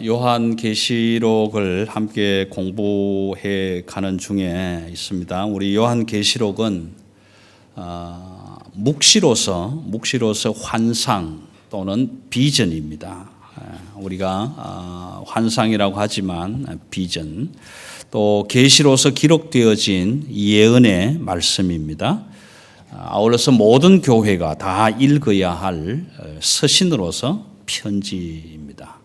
요한계시록을 함께 공부해 가는 중에 있습니다. 우리 요한계시록은 묵시로서 환상 또는 비전입니다. 우리가 환상이라고 하지만 비전, 또 계시로서 기록되어진 예언의 말씀입니다. 아울러서 모든 교회가 다 읽어야 할 서신으로서 편지입니다.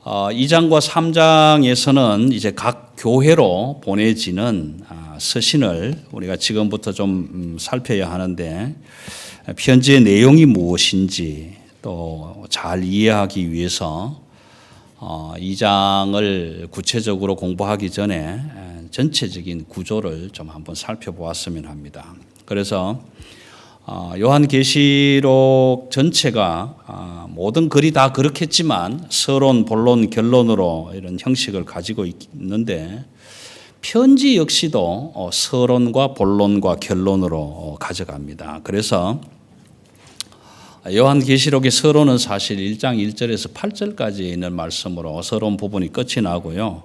2장과 3장에서는 이제 각 교회로 보내지는 서신을 우리가 지금부터 좀 살펴야 하는데, 편지의 내용이 무엇인지 또 잘 이해하기 위해서 2장을 구체적으로 공부하기 전에 전체적인 구조를 좀 한번 살펴보았으면 합니다. 그래서 요한계시록 전체가 모든 글이 다 그렇겠지만 서론, 본론, 결론으로 이런 형식을 가지고 있는데, 편지 역시도 서론과 본론과 결론으로 가져갑니다. 그래서 요한계시록의 서론은 사실 1장 1절에서 8절까지 있는 말씀으로 서론 부분이 끝이 나고요.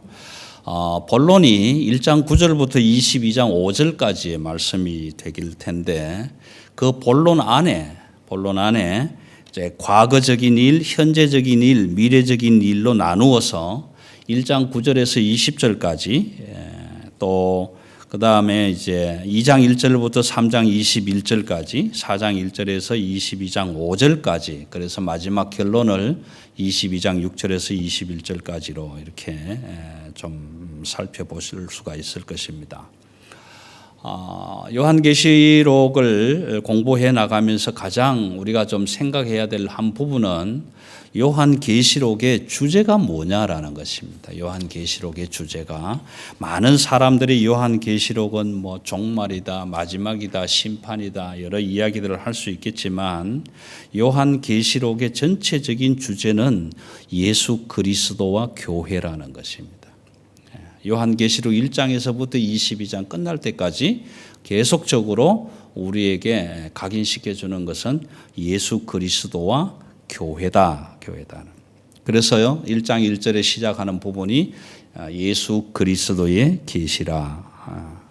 본론이 1장 9절부터 22장 5절까지의 말씀이 되길 텐데, 그 본론 안에 이제 과거적인 일, 현재적인 일, 미래적인 일로 나누어서 1장 9절에서 20절까지, 또 그 다음에 이제 2장 1절부터 3장 21절까지, 4장 1절에서 22장 5절까지, 그래서 마지막 결론을 22장 6절에서 21절까지로 이렇게 좀 살펴보실 수가 있을 것입니다. 요한계시록을 공부해 나가면서 가장 우리가 좀 생각해야 될 한 부분은 요한계시록의 주제가 뭐냐라는 것입니다. 요한계시록의 주제가, 많은 사람들이 요한계시록은 뭐 종말이다, 마지막이다, 심판이다, 여러 이야기들을 할 수 있겠지만, 요한계시록의 전체적인 주제는 예수 그리스도와 교회라는 것입니다. 요한계시록 1장에서부터 22장 끝날 때까지 계속적으로 우리에게 각인시켜 주는 것은 예수 그리스도와 교회다. 그래서요, 1장 1절에 시작하는 부분이 예수 그리스도의 계시라,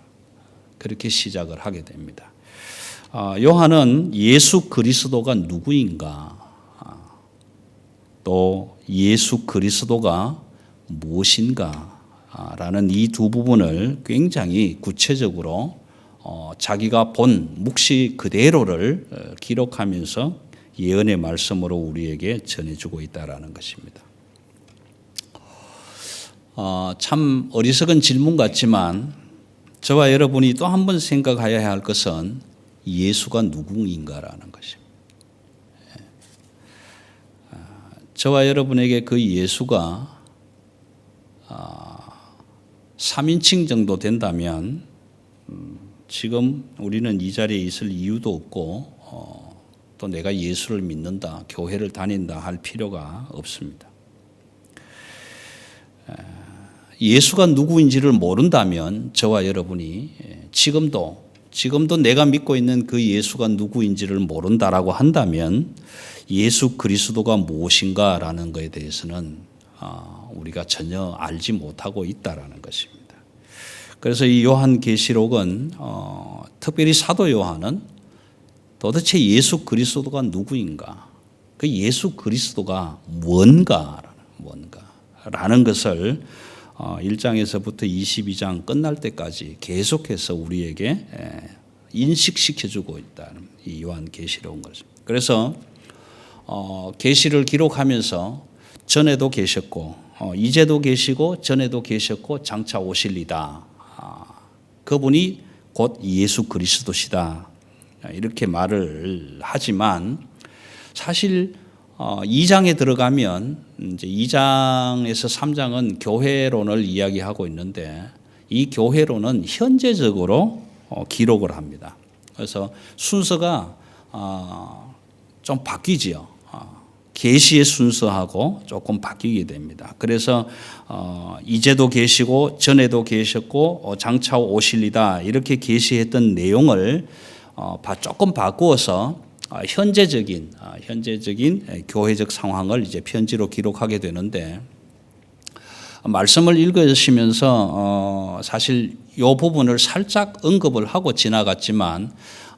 그렇게 시작을 하게 됩니다. 요한은 예수 그리스도가 누구인가, 또 예수 그리스도가 무엇인가 라는 이 두 부분을 굉장히 구체적으로 자기가 본 묵시 그대로를 기록하면서 예언의 말씀으로 우리에게 전해주고 있다라는 것입니다. 참 어리석은 질문 같지만 저와 여러분이 또 한 번 생각해야 할 것은 예수가 누구인가라는 것입니다. 저와 여러분에게 그 예수가 3인칭 정도 된다면 지금 우리는 이 자리에 있을 이유도 없고, 또 내가 예수를 믿는다, 교회를 다닌다 할 필요가 없습니다. 예수가 누구인지를 모른다면 저와 여러분이 지금도 내가 믿고 있는 그 예수가 누구인지를 모른다라고 한다면 예수 그리스도가 무엇인가라는 것에 대해서는 우리가 전혀 알지 못하고 있다라는 것입니다. 그래서 이 요한계시록은 특별히 사도 요한은 도대체 예수 그리스도가 누구인가, 그 예수 그리스도가 뭔가라는 것을 1장에서부터 22장 끝날 때까지 계속해서 우리에게 인식시켜주고 있다는 이 요한계시록인 것입니다. 그래서 계시를 기록하면서 전에도 계셨고, 이제도 계시고, 전에도 계셨고, 장차 오실리다, 그분이 곧 예수 그리스도시다, 이렇게 말을 하지만, 사실 2장에 들어가면 이제 2장에서 3장은 교회론을 이야기하고 있는데, 이 교회론은 현재적으로 기록을 합니다. 그래서 순서가 좀 바뀌지요. 계시의 순서하고 조금 바뀌게 됩니다. 그래서 이제도 계시고, 전에도 계셨고, 장차 오실리다, 이렇게 계시했던 내용을 조금 바꾸어서 현재적인 교회적 상황을 이제 편지로 기록하게 되는데, 말씀을 읽으시면서 사실 이 부분을 살짝 언급을 하고 지나갔지만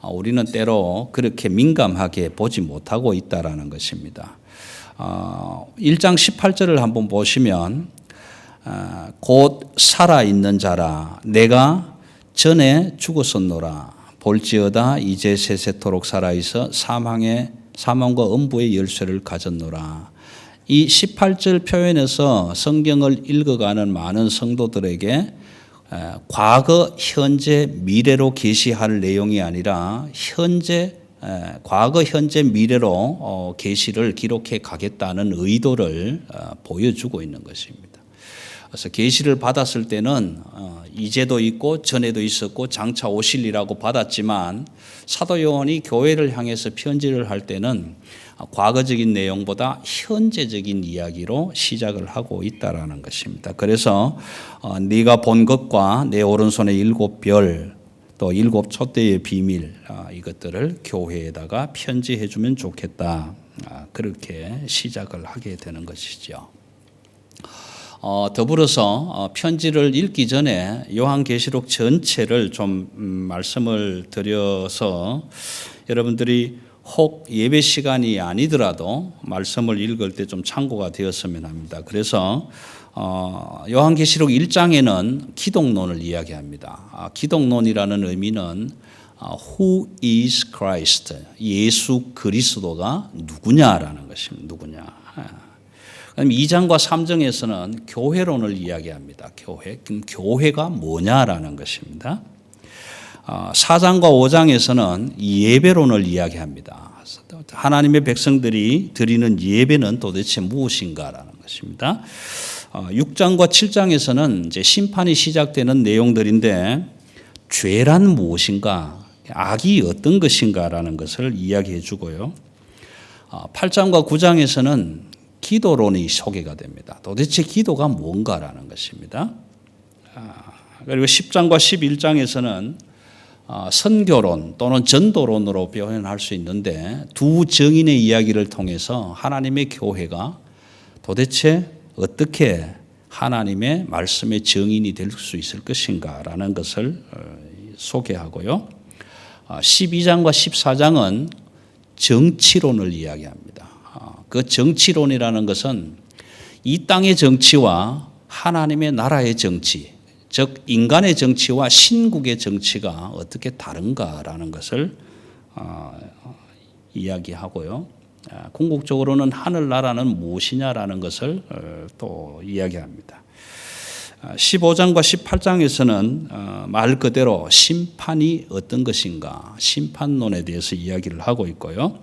우리는 때로 그렇게 민감하게 보지 못하고 있다라는 것입니다. 1장 18절을 한번 보시면 곧 살아있는 자라 내가 전에 죽었었노라 볼지어다 이제 세세토록 살아있어 사망과 음부의 열쇠를 가졌노라. 이 18절 표현에서 성경을 읽어가는 많은 성도들에게 과거, 현재, 미래로 계시할 내용이 아니라 과거, 현재, 미래로 계시를 기록해 가겠다는 의도를 보여주고 있는 것입니다. 그래서 계시를 받았을 때는 이제도 있고 전에도 있었고 장차 오실이라고 받았지만 사도 요한이 교회를 향해서 편지를 할 때는 과거적인 내용보다 현재적인 이야기로 시작을 하고 있다라는 것입니다. 그래서 네가 본 것과 내 오른손의 7별 또 7 촛대의 비밀 이것들을 교회에다가 편지해 주면 좋겠다. 그렇게 시작을 하게 되는 것이죠. 더불어서 편지를 읽기 전에 요한계시록 전체를 좀 말씀을 드려서 여러분들이 혹 예배 시간이 아니더라도 말씀을 읽을 때 좀 참고가 되었으면 합니다. 그래서 요한계시록 1장에는 기독론을 이야기합니다. 기독론이라는 의미는 Who is Christ? 예수 그리스도가 누구냐라는 것입니다. 누구냐. 그럼 2장과 3장에서는 교회론을 이야기합니다. 그럼 교회가 뭐냐라는 것입니다. 4장과 5장에서는 예배론을 이야기합니다. 하나님의 백성들이 드리는 예배는 도대체 무엇인가라는 것입니다. 6장과 7장에서는 이제 심판이 시작되는 내용들인데 죄란 무엇인가, 악이 어떤 것인가라는 것을 이야기해 주고요. 8장과 9장에서는 기도론이 소개가 됩니다. 도대체 기도가 뭔가라는 것입니다. 그리고 10장과 11장에서는 선교론 또는 전도론으로 표현할 수 있는데 두 정인의 이야기를 통해서 하나님의 교회가 도대체 어떻게 하나님의 말씀의 정인이 될 수 있을 것인가라는 것을 소개하고요. 12장과 14장은 정치론을 이야기합니다. 그 정치론이라는 것은 이 땅의 정치와 하나님의 나라의 정치, 즉 인간의 정치와 신국의 정치가 어떻게 다른가라는 것을 이야기하고요. 궁극적으로는 하늘나라는 무엇이냐라는 것을 또 이야기합니다. 15장과 18장에서는 말 그대로 심판이 어떤 것인가, 심판론에 대해서 이야기를 하고 있고요.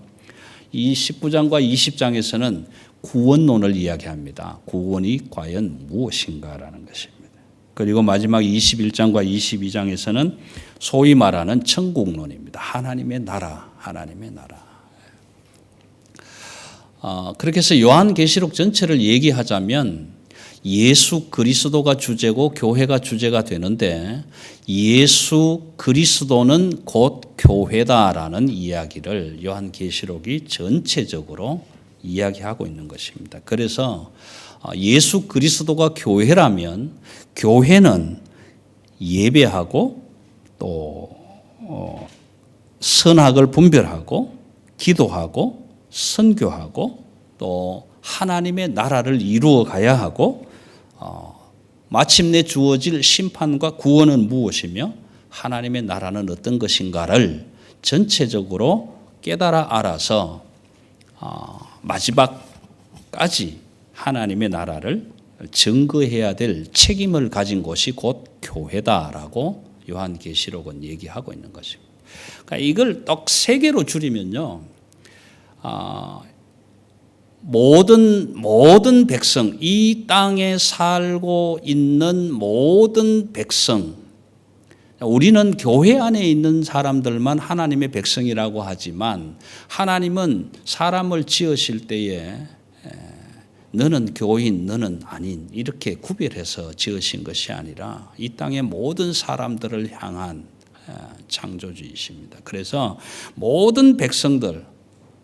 이 19장과 20장에서는 구원론을 이야기합니다. 구원이 과연 무엇인가라는 것입니다. 그리고 마지막 21장과 22장에서는 소위 말하는 천국론입니다. 하나님의 나라, 하나님의 나라. 그렇게 해서 요한계시록 전체를 얘기하자면 예수 그리스도가 주제고 교회가 주제가 되는데 예수 그리스도는 곧 교회다라는 이야기를 요한계시록이 전체적으로 이야기하고 있는 것입니다. 그래서 예수 그리스도가 교회라면 교회는 예배하고 또 선악을 분별하고 기도하고 선교하고 또 하나님의 나라를 이루어 가야 하고 마침내 주어질 심판과 구원은 무엇이며 하나님의 나라는 어떤 것인가를 전체적으로 깨달아 알아서 마지막까지 하나님의 나라를 증거해야 될 책임을 가진 곳이 곧 교회다라고 요한계시록은 얘기하고 있는 것입니다. 그러니까 이걸 딱 세 개로 줄이면요, 모든 백성, 이 땅에 살고 있는 모든 백성, 우리는 교회 안에 있는 사람들만 하나님의 백성이라고 하지만 하나님은 사람을 지으실 때에 너는 교인, 너는 아닌 이렇게 구별해서 지으신 것이 아니라 이 땅의 모든 사람들을 향한 창조주이십니다. 그래서 모든 백성들,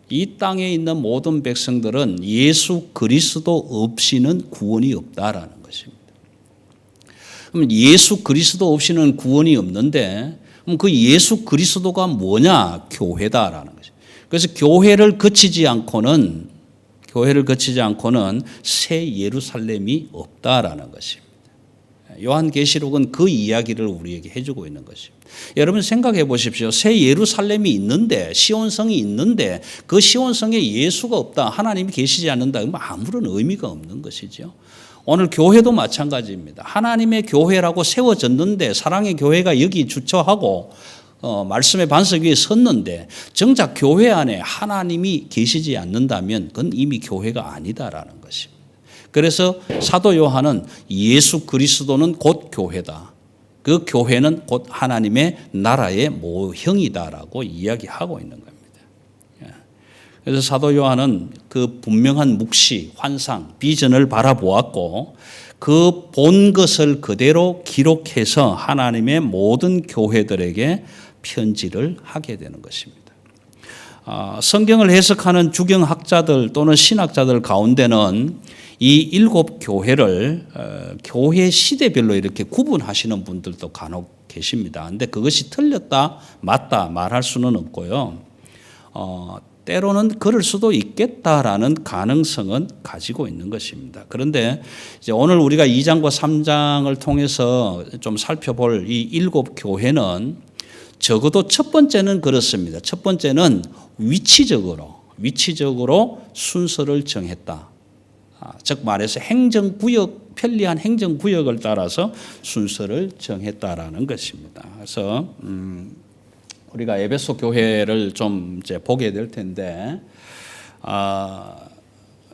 이 땅에 있는 모든 백성들은 예수 그리스도 없이는 구원이 없다라는 것입니다. 그럼 예수 그리스도 없이는 구원이 없는데 그럼 그 예수 그리스도가 뭐냐? 교회다라는 것이죠. 그래서 교회를 거치지 않고는 새 예루살렘이 없다라는 것입니다. 요한계시록은 그 이야기를 우리에게 해주고 있는 것입니다. 여러분 생각해 보십시오. 새 예루살렘이 있는데, 시온성이 있는데 그 시온성에 예수가 없다, 하나님이 계시지 않는다, 그러면 아무런 의미가 없는 것이죠. 오늘 교회도 마찬가지입니다. 하나님의 교회라고 세워졌는데, 사랑의 교회가 여기 주처하고 말씀의 반석 위에 섰는데 정작 교회 안에 하나님이 계시지 않는다면 그건 이미 교회가 아니다라는 것입니다. 그래서 사도 요한은 예수 그리스도는 곧 교회다. 그 교회는 곧 하나님의 나라의 모형이다라고 이야기하고 있는 겁니다. 그래서 사도 요한은 그 분명한 묵시, 환상, 비전을 바라보았고 그 본 것을 그대로 기록해서 하나님의 모든 교회들에게 편지를 하게 되는 것입니다. 성경을 해석하는 주경학자들 또는 신학자들 가운데는 이 7 교회를 교회 시대별로 이렇게 구분하시는 분들도 간혹 계십니다. 그런데 그것이 틀렸다, 맞다 말할 수는 없고요. 때로는 그럴 수도 있겠다라는 가능성은 가지고 있는 것입니다. 그런데 이제 오늘 우리가 2장과 3장을 통해서 좀 살펴볼 이 7 교회는 적어도 첫 번째는 그렇습니다. 첫 번째는 위치적으로 순서를 정했다. 즉 말해서 행정구역, 편리한 행정구역을 따라서 순서를 정했다라는 것입니다. 그래서 우리가 에베소 교회를 좀 이제 보게 될 텐데,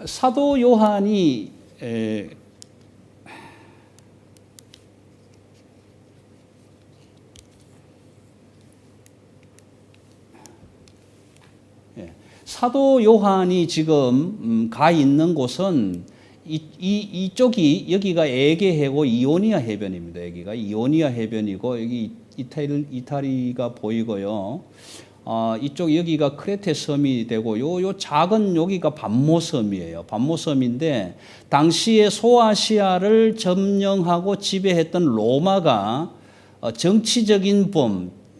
사도 요한이 사도 요한이 지금 가 있는 곳은 이쪽이 여기가 에게해고 이오니아 해변입니다. 여기가 이오니아 해변이고 여기 이탈리가 보이고요. 이쪽 여기가 크레테 섬이 되고 요 작은 여기가 반모섬이에요. 반모섬인데 당시에 소아시아를 점령하고 지배했던 로마가 정치적인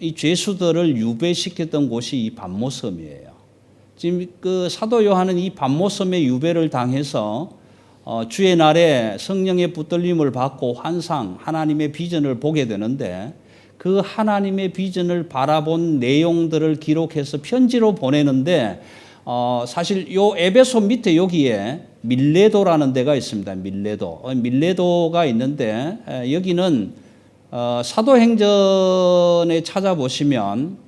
이 죄수들을 유배시켰던 곳이 이 반모섬이에요. 지금 그 사도 요한은 이 반모섬의 유배를 당해서 주의 날에 성령의 붙들림을 받고 환상, 하나님의 비전을 보게 되는데 그 하나님의 비전을 바라본 내용들을 기록해서 편지로 보내는데 사실 요 에베소 밑에 여기에 밀레도라는 데가 있습니다. 밀레도가 있는데 여기는 사도행전에 찾아보시면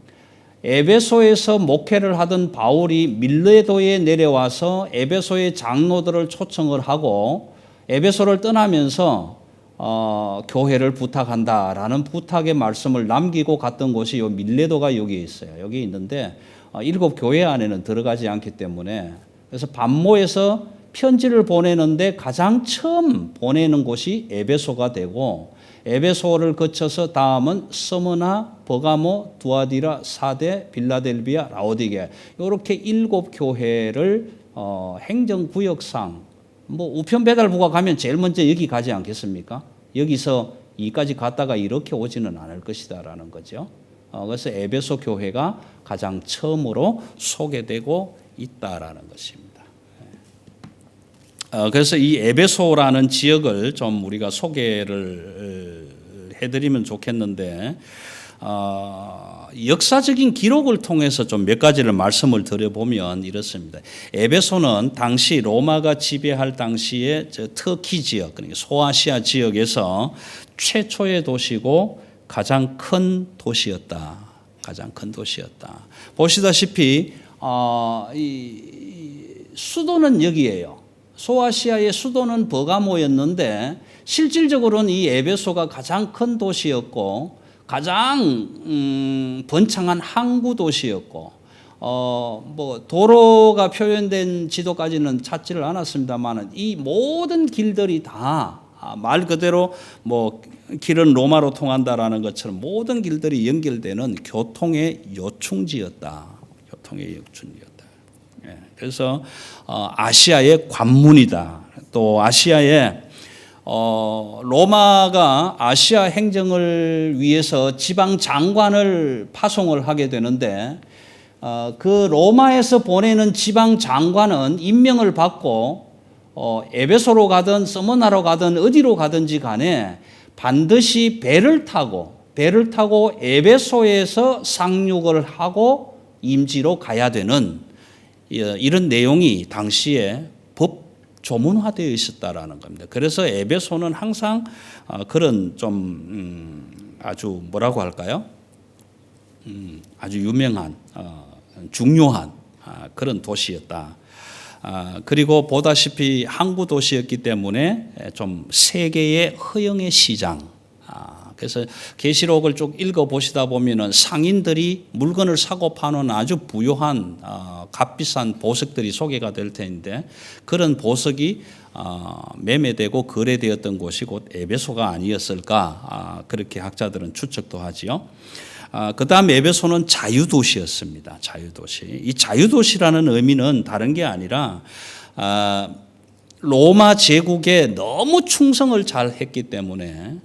에베소에서 목회를 하던 바울이 밀레도에 내려와서 에베소의 장로들을 초청을 하고 에베소를 떠나면서 교회를 부탁한다라는 부탁의 말씀을 남기고 갔던 곳이 요 밀레도가 여기에 있어요. 여기 있는데 7 교회 안에는 들어가지 않기 때문에 그래서 반모에서 편지를 보내는데 가장 처음 보내는 곳이 에베소가 되고 에베소를 거쳐서 다음은 스무나, 버가모, 두아디라, 사데, 빌라델비아, 라오디게 이렇게 7 교회를 행정구역상 우편 배달부가 가면 제일 먼저 여기 가지 않겠습니까? 여기서 이까지 갔다가 이렇게 오지는 않을 것이다라는 거죠. 그래서 에베소 교회가 가장 처음으로 소개되고 있다라는 것입니다. 그래서 이 에베소라는 지역을 좀 우리가 소개를 해드리면 좋겠는데 역사적인 기록을 통해서 좀 몇 가지를 말씀을 드려보면 이렇습니다. 에베소는 당시 로마가 지배할 당시에 터키 지역, 그러니까 소아시아 지역에서 최초의 도시고 가장 큰 도시였다. 보시다시피 이 수도는 여기예요. 소아시아의 수도는 버가모였는데 실질적으로는 이 에베소가 가장 큰 도시였고 가장 번창한 항구 도시였고 도로가 표현된 지도까지는 찾지를 않았습니다만 이 모든 길들이 다 말 그대로 길은 로마로 통한다라는 것처럼 모든 길들이 연결되는 교통의 요충지였다. 그래서 아시아의 관문이다. 또 아시아의 로마가 아시아 행정을 위해서 지방 장관을 파송을 하게 되는데 그 로마에서 보내는 지방 장관은 임명을 받고 에베소로 가든 서머나로 가든 어디로 가든지 간에 반드시 배를 타고 에베소에서 상륙을 하고 임지로 가야 되는 이런 내용이 당시에 법 조문화되어 있었다라는 겁니다. 그래서 에베소는 항상 그런 좀 아주 뭐라고 할까요? 아주 유명한 중요한 그런 도시였다. 그리고 보다시피 항구 도시였기 때문에 좀 세계의 허영의 시장. 그래서 계시록을 쭉 읽어 보시다 보면은 상인들이 물건을 사고 파는 아주 부유한 값비싼 보석들이 소개가 될 텐데 그런 보석이 매매되고 거래되었던 곳이 곧 에베소가 아니었을까 그렇게 학자들은 추측도 하지요. 그 다음 에베소는 자유도시였습니다. 자유도시. 이 자유도시라는 의미는 다른 게 아니라 로마 제국에 너무 충성을 잘 했기 때문에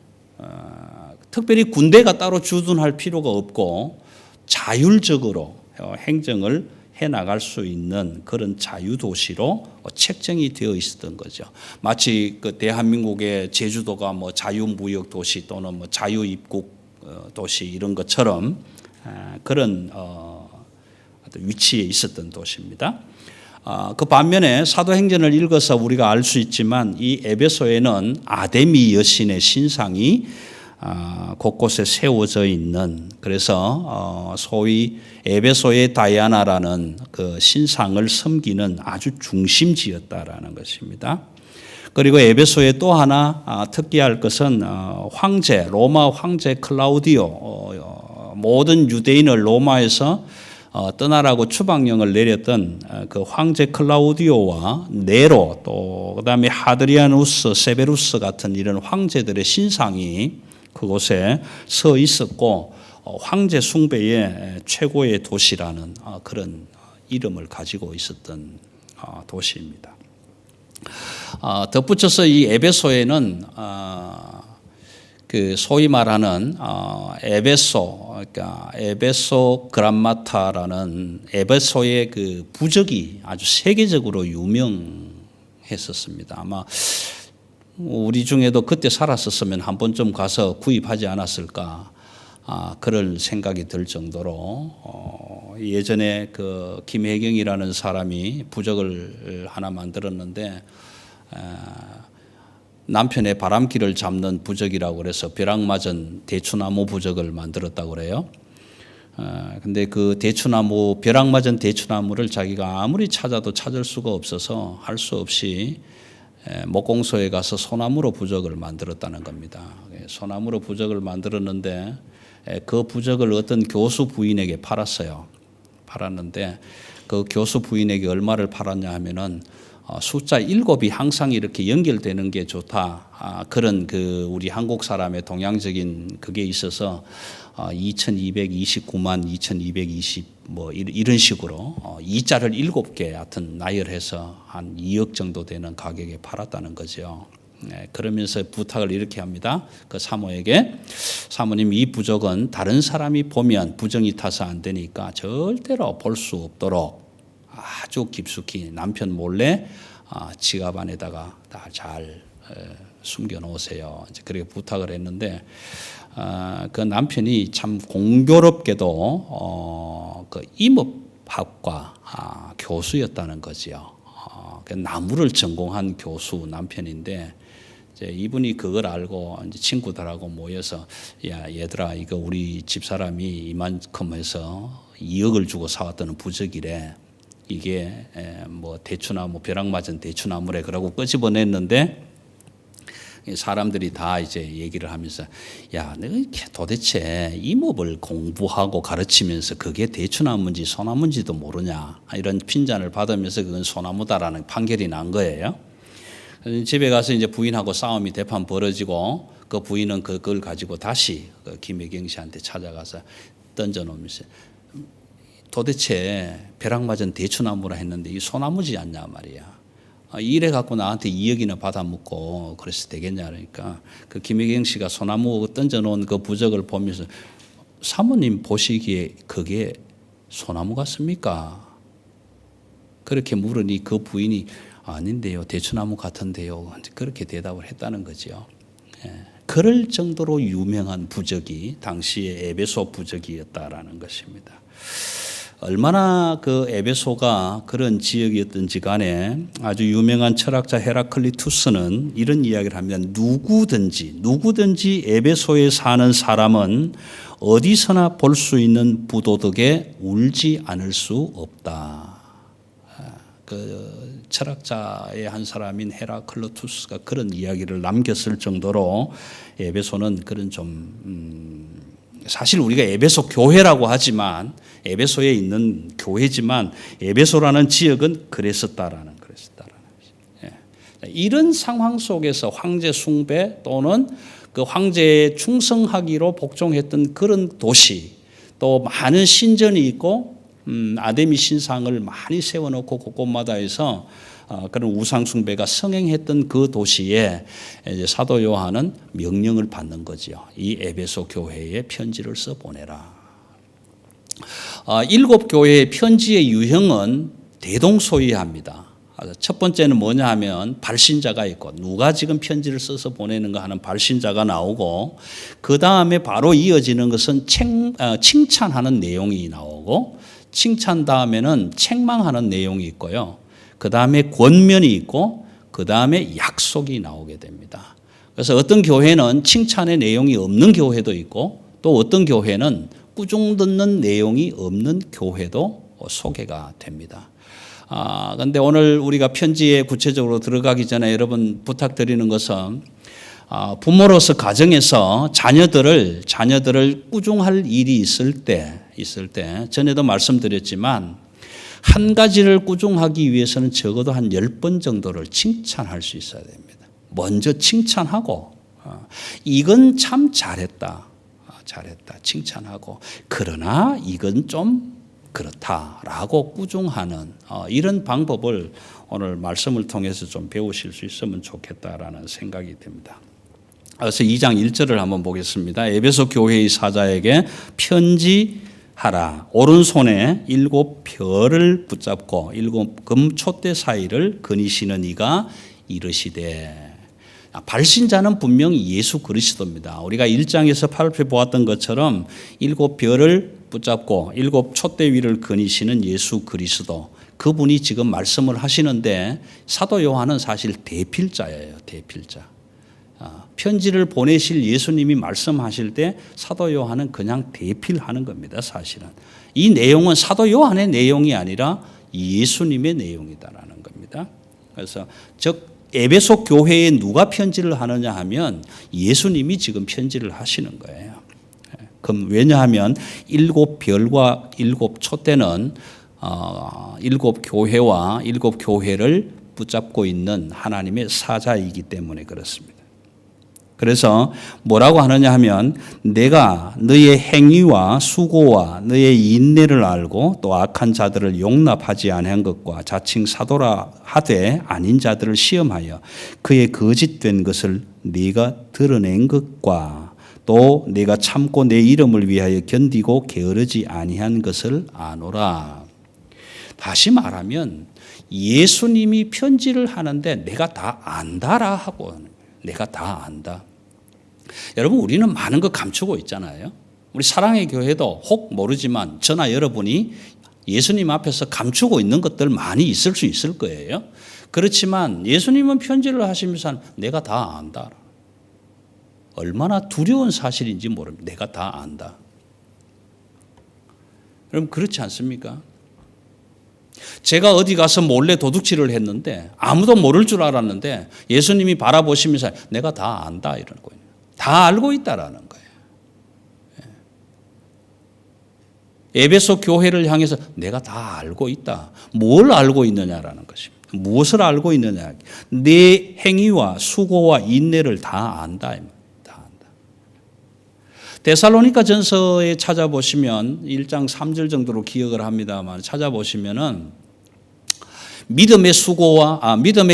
특별히 군대가 따로 주둔할 필요가 없고 자율적으로 행정을 해나갈 수 있는 그런 자유도시로 책정이 되어 있었던 거죠. 마치 그 대한민국의 제주도가 뭐 자유무역도시 또는 뭐 자유입국 도시 이런 것처럼 그런 위치에 있었던 도시입니다. 그 반면에 사도행전을 읽어서 우리가 알 수 있지만 이 에베소에는 아데미 여신의 신상이 곳곳에 세워져 있는 그래서 소위 에베소의 다이아나라는 그 신상을 섬기는 아주 중심지였다라는 것입니다. 그리고 에베소에 또 하나 특기할 것은 황제 로마 황제 클라우디오 모든 유대인을 로마에서 떠나라고 추방령을 내렸던 그 황제 클라우디오와 네로 또 그다음에 하드리아누스 세베루스 같은 이런 황제들의 신상이 그곳에 서 있었고 황제 숭배의 최고의 도시라는 그런 이름을 가지고 있었던 도시입니다. 덧붙여서 이 에베소에는 그 소위 말하는 에베소, 그러니까 에베소 그란마타라는 에베소의 그 부적이 아주 세계적으로 유명했었습니다. 아마 우리 중에도 그때 살았었으면 한 번쯤 가서 구입하지 않았을까 그런 생각이 들 정도로 예전에 그 김혜경이라는 사람이 부적을 하나 만들었는데 남편의 바람기를 잡는 부적이라고 그래서 벼락 맞은 대추나무 부적을 만들었다고 그래요. 근데 그 대추나무 벼락 맞은 대추나무를 자기가 아무리 찾아도 찾을 수가 없어서 할 수 없이 목공소에 가서 소나무로 부적을 만들었다는 겁니다. 소나무로 부적을 만들었는데 그 부적을 어떤 교수 부인에게 팔았어요. 팔았는데 그 교수 부인에게 얼마를 팔았냐 하면은 숫자 7이 항상 이렇게 연결되는 게 좋다. 그런 그 우리 한국 사람의 동양적인 그게 있어서 2,229만 2,220 뭐 이런 식으로 2자를 7개 하여튼 나열해서 한 2억 정도 되는 가격에 팔았다는 거죠. 그러면서 부탁을 이렇게 합니다. 그 사모에게 사모님 이 부적은 다른 사람이 보면 부정이 타서 안 되니까 절대로 볼 수 없도록 아주 깊숙이 남편 몰래 지갑 안에다가 다 잘 숨겨 놓으세요. 그렇게 부탁을 했는데 그 남편이 참 공교롭게도 그 임업학과 교수였다는 거지요. 그 나무를 전공한 교수 남편인데 이제 이분이 그걸 알고 이제 친구들하고 모여서 야 얘들아 이거 우리 집사람이 이만큼 해서 2억을 주고 사왔다는 부적이래. 이게 뭐 대추나무 벼락 맞은 대추나무래 그러고 끄집어냈는데 사람들이 다 이제 얘기를 하면서 야 내가 도대체 임업을 공부하고 가르치면서 그게 대추나무인지 소나무인지도 모르냐 이런 핀잔을 받으면서 그건 소나무다라는 판결이 난 거예요. 집에 가서 이제 부인하고 싸움이 대판 벌어지고 그 부인은 그걸 가지고 다시 그 김혜경 씨한테 찾아가서 던져놓으면서 도대체 벼락맞은 대추나무라 했는데 이 소나무지 않냐 말이야. 이래 갖고 나한테 2억이나 받아 묻고 그래서 되겠냐 그러니까 그 김혜경 씨가 소나무 던져놓은 그 부적을 보면서 사모님 보시기에 그게 소나무 같습니까? 그렇게 물으니 그 부인이 아닌데요, 대추나무 같은데요. 그렇게 대답을 했다는 거죠. 그럴 정도로 유명한 부적이 당시의 에베소 부적이었다라는 것입니다. 얼마나 그 에베소가 그런 지역이었든지 간에 아주 유명한 철학자 헤라클리투스는 이런 이야기를 합니다. 누구든지 에베소에 사는 사람은 어디서나 볼 수 있는 부도덕에 울지 않을 수 없다. 그 철학자의 한 사람인 헤라클리투스가 그런 이야기를 남겼을 정도로 에베소는 그런 좀 사실 우리가 에베소 교회라고 하지만 에베소에 있는 교회지만 에베소라는 지역은 그랬었다라는 거죠. 이런 상황 속에서 황제 숭배 또는 그 황제에 충성하기로 복종했던 그런 도시, 또 많은 신전이 있고 아데미 신상을 많이 세워놓고 곳곳마다 해서 그런 우상 숭배가 성행했던 그 도시에 이제 사도 요한은 명령을 받는 거죠. 이 에베소 교회에 편지를 써 보내라. 7 교회의 편지의 유형은 대동소이합니다. 첫 번째는 뭐냐 하면 발신자가 있고 누가 지금 편지를 써서 보내는가 하는 발신자가 나오고 그 다음에 바로 이어지는 것은 칭찬하는 내용이 나오고 칭찬 다음에는 책망하는 내용이 있고요. 그 다음에 권면이 있고 그 다음에 약속이 나오게 됩니다. 그래서 어떤 교회는 칭찬의 내용이 없는 교회도 있고 또 어떤 교회는 꾸중 듣는 내용이 없는 교회도 소개가 됩니다. 그런데 오늘 우리가 편지에 구체적으로 들어가기 전에 여러분 부탁드리는 것은 부모로서 가정에서 자녀들을 꾸중할 일이 있을 때 전에도 말씀드렸지만 한 가지를 꾸중하기 위해서는 적어도 한 10번 정도를 칭찬할 수 있어야 됩니다. 먼저 칭찬하고 이건 참 잘했다 칭찬하고 그러나 이건 좀 그렇다라고 꾸중하는 이런 방법을 오늘 말씀을 통해서 좀 배우실 수 있으면 좋겠다라는 생각이 듭니다. 그래서 2장 1절을 한번 보겠습니다. 에베소 교회의 사자에게 편지하라. 오른손에 7 별을 붙잡고 7 금촛대 사이를 거니시는 이가 이르시되. 발신자는 분명히 예수 그리스도입니다. 우리가 1장에서 8편 보았던 것처럼 7 별을 붙잡고 7 촛대 위를 거니시는 예수 그리스도, 그분이 지금 말씀을 하시는데 사도 요한은 사실 대필자예요. 대필자. 편지를 보내실 예수님이 말씀하실 때 사도 요한은 그냥 대필하는 겁니다. 사실은 이 내용은 사도 요한의 내용이 아니라 예수님의 내용이다라는 겁니다. 그래서 즉 에베소 교회에 누가 편지를 하느냐 하면 예수님이 지금 편지를 하시는 거예요. 그럼 왜냐하면 7 별과 7 촛대는 7 교회와 7 교회를 붙잡고 있는 하나님의 사자이기 때문에 그렇습니다. 그래서 뭐라고 하느냐 하면 내가 너의 행위와 수고와 너의 인내를 알고 또 악한 자들을 용납하지 아니한 것과 자칭 사도라 하되 아닌 자들을 시험하여 그의 거짓된 것을 네가 드러낸 것과 또 내가 참고 내 이름을 위하여 견디고 게으르지 아니한 것을 아노라. 다시 말하면 예수님이 편지를 하는데 내가 다 안다라 하고 내가 다 안다. 여러분 우리는 많은 거 감추고 있잖아요. 우리 사랑의 교회도 혹 모르지만 저나 여러분이 예수님 앞에서 감추고 있는 것들 많이 있을 수 있을 거예요. 그렇지만 예수님은 편지를 하시면서 내가 다 안다. 얼마나 두려운 사실인지 모릅니다. 내가 다 안다. 여러분 그렇지 않습니까? 제가 어디 가서 몰래 도둑질을 했는데 아무도 모를 줄 알았는데 예수님이 바라보시면서 내가 다 안다 이러는 거예요. 다 알고 있다라는 거예요. 에베소 교회를 향해서 내가 다 알고 있다. 뭘 알고 있느냐라는 것입니다. 무엇을 알고 있느냐. 내 행위와 수고와 인내를 다 안다. 다 안다. 데살로니가 전서에 찾아보시면 1장 3절 정도로 기억을 합니다만 찾아보시면은 믿음의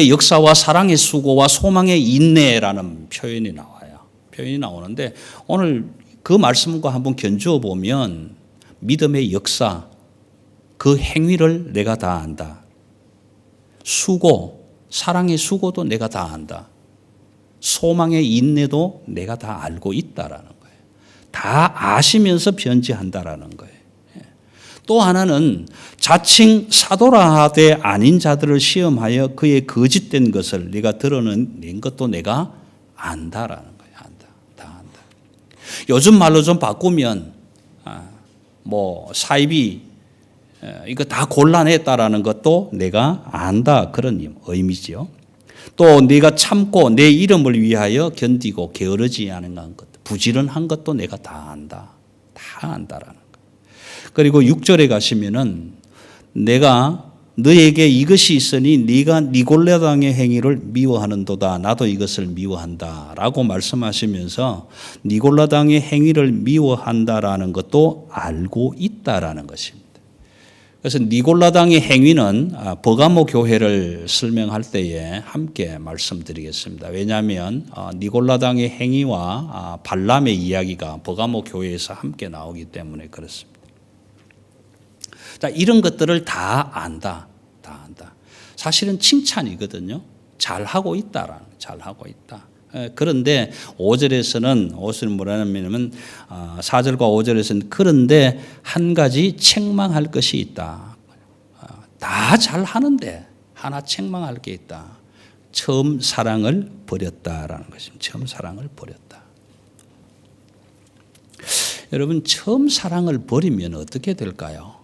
역사와 사랑의 수고와 소망의 인내라는 표현이 나와요. 표현이 나오는데 오늘 그 말씀과 한번 견주어 보면 믿음의 역사, 그 행위를 내가 다 안다. 수고, 사랑의 수고도 내가 다 안다. 소망의 인내도 내가 다 알고 있다라는 거예요. 다 아시면서 변지한다라는 거예요. 또 하나는 자칭 사도라 하되 아닌 자들을 시험하여 그의 거짓된 것을 네가 드러낸 것도 내가 안다라는 거예요. 안다. 다 안다. 요즘 말로 좀 바꾸면 사이비 이거 다 곤란했다라는 것도 내가 안다 그런 의미지요. 또 네가 참고 내 이름을 위하여 견디고 게으르지 않은 것, 부지런한 것도 내가 다 안다. 다 안다라는 거예요. 그리고 6절에 가시면은 내가 너에게 이것이 있으니 네가 니골라당의 행위를 미워하는도다. 나도 이것을 미워한다라고 말씀하시면서 니골라당의 행위를 미워한다라는 것도 알고 있다라는 것입니다. 그래서 니골라당의 행위는 버가모 교회를 설명할 때에 함께 말씀드리겠습니다. 왜냐하면 니골라당의 행위와 발람의 이야기가 버가모 교회에서 함께 나오기 때문에 그렇습니다. 자, 이런 것들을 다 안다. 다 안다. 사실은 칭찬이거든요. 잘하고 있다라는, 잘하고 있다. 그런데 5절에서는 뭐라냐면 4절과 5절에서는 그런데 한 가지 책망할 것이 있다. 다 잘하는데 하나 책망할 게 있다. 처음 사랑을 버렸다라는 것입니다. 처음 사랑을 버렸다. 여러분, 처음 사랑을 버리면 어떻게 될까요?